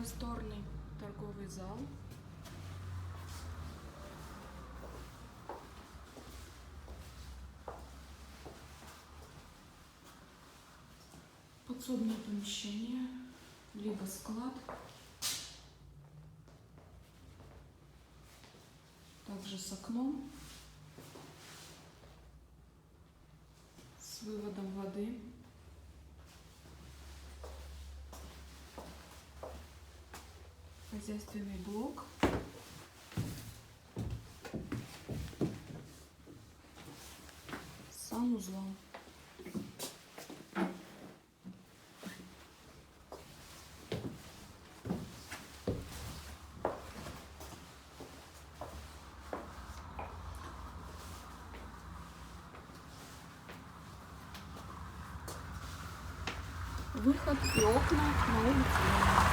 просторный торговый зал. Подсобное помещение, либо склад. Также с окном, с выводом воды. Хозяйственный блок. С санузлом. Выход и окна на улицу.